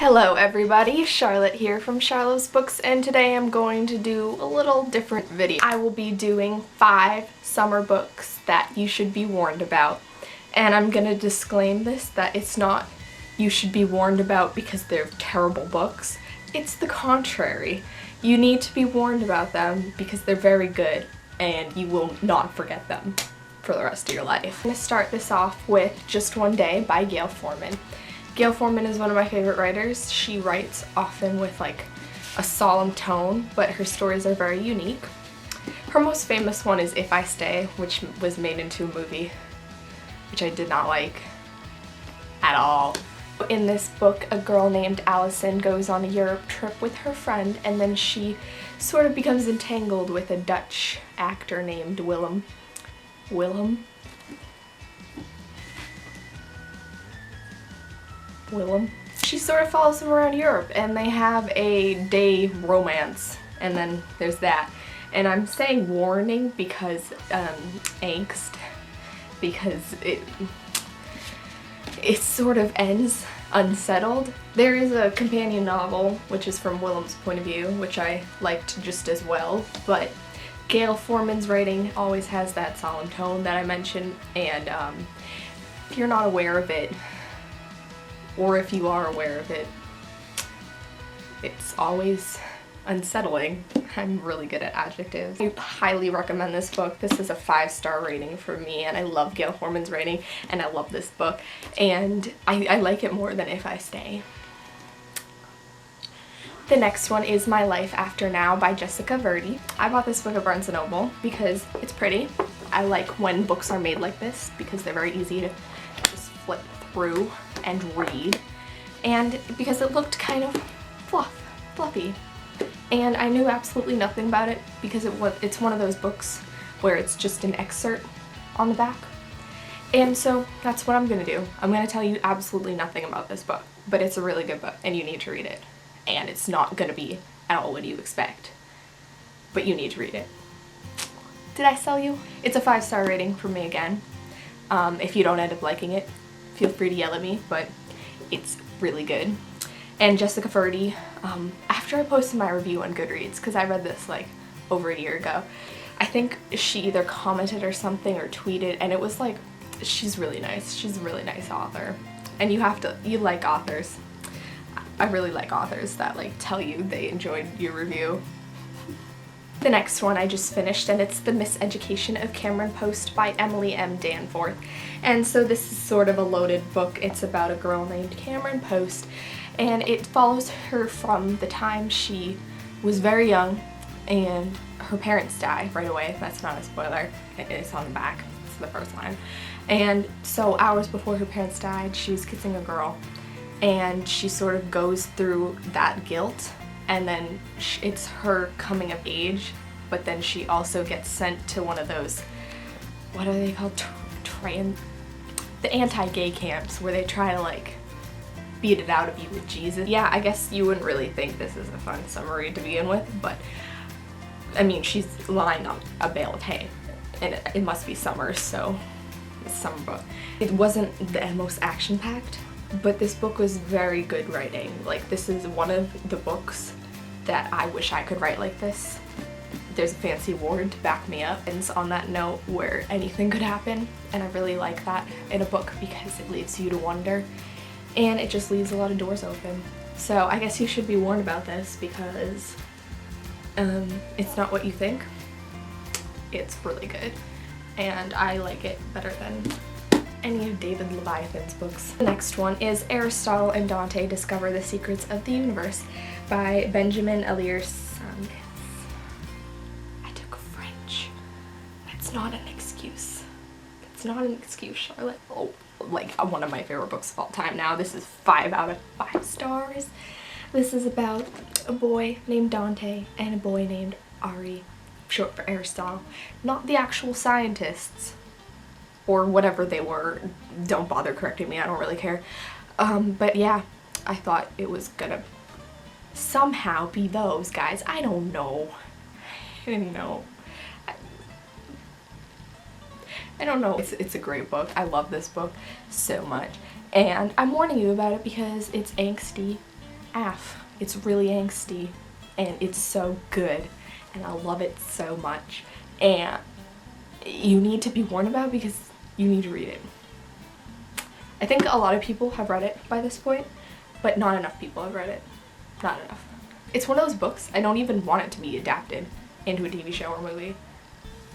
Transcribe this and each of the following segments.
Hello everybody, Charlotte here from Charlotte's Books, and today I'm going to do a little different video. I will be doing 5 summer books that you should be warned about. And I'm gonna disclaim this, that it's not you should be warned about because they're terrible books. It's the contrary. You need to be warned about them because they're very good and you will not forget them for the rest of your life. I'm gonna start this off with Just One Day by Gayle Forman. Gayle Forman is one of my favorite writers. She writes often with like a solemn tone, but her stories are very unique. Her most famous one is If I Stay, which was made into a movie, which I did not like at all. In this book, a girl named Allison goes on a Europe trip with her friend, and then she sort of becomes entangled with a Dutch actor named Willem. She sort of follows him around Europe and they have a day romance, and then there's that. And I'm saying warning because angst, because it sort of ends unsettled. There is a companion novel which is from Willem's point of view, which I liked just as well, but Gayle Forman's writing always has that solemn tone that I mentioned, and if you're not aware of it, or if you are aware of it, it's always unsettling. I'm really good at adjectives. I highly recommend this book. This is a 5-star rating for me, and I love Gayle Forman's writing, and I love this book, and I like it more than If I Stay. The next one is My Life After Now by Jessica Verdi. I bought this book at Barnes & Noble because it's pretty. I like when books are made like this because they're very easy to just flip through and read, and because it looked kind of fluffy, and I knew absolutely nothing about it because it's one of those books where it's just an excerpt on the back, and so that's what I'm gonna do. I'm gonna tell you absolutely nothing about this book, but it's a really good book and you need to read it, and it's not gonna be at all what you expect, but you need to read it. Did I sell you? It's a 5-star rating for me again. If you don't end up liking it, feel free to yell at me, but it's really good. And Jessica Verdi, after I posted my review on Goodreads, because I read this like over a year ago, I think she either commented or something or tweeted, and it was like, she's really nice. She's a really nice author. And you like authors. I really like authors that like tell you they enjoyed your review. The next one I just finished, and it's The Miseducation of Cameron Post by Emily M. Danforth. And so this is sort of a loaded book. It's about a girl named Cameron Post, and it follows her from the time she was very young and her parents die right away. That's not a spoiler. It's on the back. It's the first line. And so hours before her parents died, she was kissing a girl, and she sort of goes through that guilt. And then it's her coming of age, but then she also gets sent to one of those, what are they called, the anti-gay camps, where they try to like beat it out of you with Jesus. Yeah, I guess you wouldn't really think this is a fun summary to begin with, but I mean, she's lying on a bale of hay, and it must be summer, so it's a summer book. It wasn't the most action-packed, but this book was very good writing. Like, this is one of the books that I wish I could write like this. There's a fancy word to back me up, and it's on that note where anything could happen, and I really like that in a book because it leaves you to wonder, and it just leaves a lot of doors open. So I guess you should be warned about this because it's not what you think. It's really good, and I like it better than any of David Leviathan's books. The next one is Aristotle and Dante Discover the Secrets of the Universe by Benjamin Elier-Saunders. I took French. That's not an excuse. That's not an excuse, Charlotte. Oh, like one of my favorite books of all time now. This is 5 out of 5 stars. This is about a boy named Dante and a boy named Ari, short for Aristotle. Not the actual scientists, or whatever they were. Don't bother correcting me, I don't really care. But yeah, I thought it was gonna somehow be those guys. I don't know. I don't know. I don't know. It's a great book. I love this book so much. And I'm warning you about it because it's angsty It's really angsty and it's so good and I love it so much, and you need to be warned about because you need to read it. I think a lot of people have read it by this point, but not enough people have read it. Not enough. It's one of those books, I don't even want it to be adapted into a TV show or movie.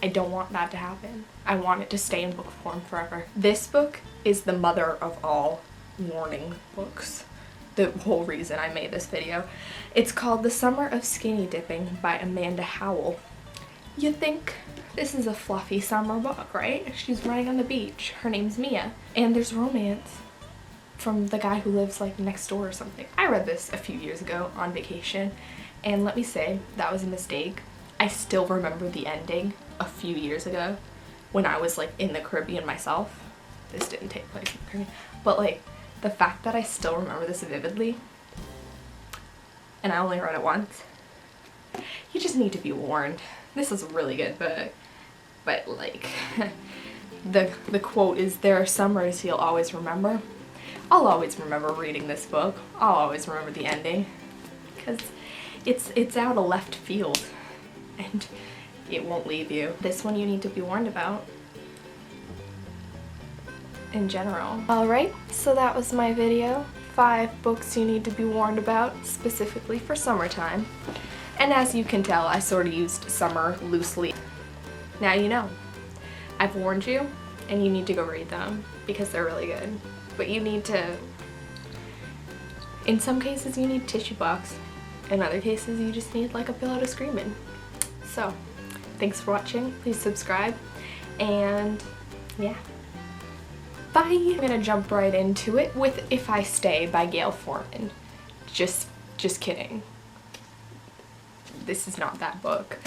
I don't want that to happen. I want it to stay in book form forever. This book is the mother of all warning books. The whole reason I made this video. It's called The Summer of Skinny Dipping by Amanda Howell. You think this is a fluffy summer book, right? She's running on the beach. Her name's Mia. And there's romance from the guy who lives like next door or something. I read this a few years ago on vacation, and let me say, that was a mistake. I still remember the ending a few years ago when I was like in the Caribbean myself. This didn't take place in the Caribbean, but like the fact that I still remember this vividly, and I only read it once, you just need to be warned. This is a really good book, but like the quote is, "There are summers you'll always remember." I'll always remember reading this book. I'll always remember the ending because it's out of left field and it won't leave you. This one you need to be warned about in general. Alright, so that was my video. 5 books you need to be warned about specifically for summertime. And as you can tell, I sort of used summer loosely. Now you know. I've warned you and you need to go read them because they're really good. But you need to, in some cases you need a tissue box. In other cases you just need like a pillow to scream in. So, thanks for watching. Please subscribe. And yeah. Bye! I'm gonna jump right into it with If I Stay by Gayle Forman. Just kidding. This is not that book.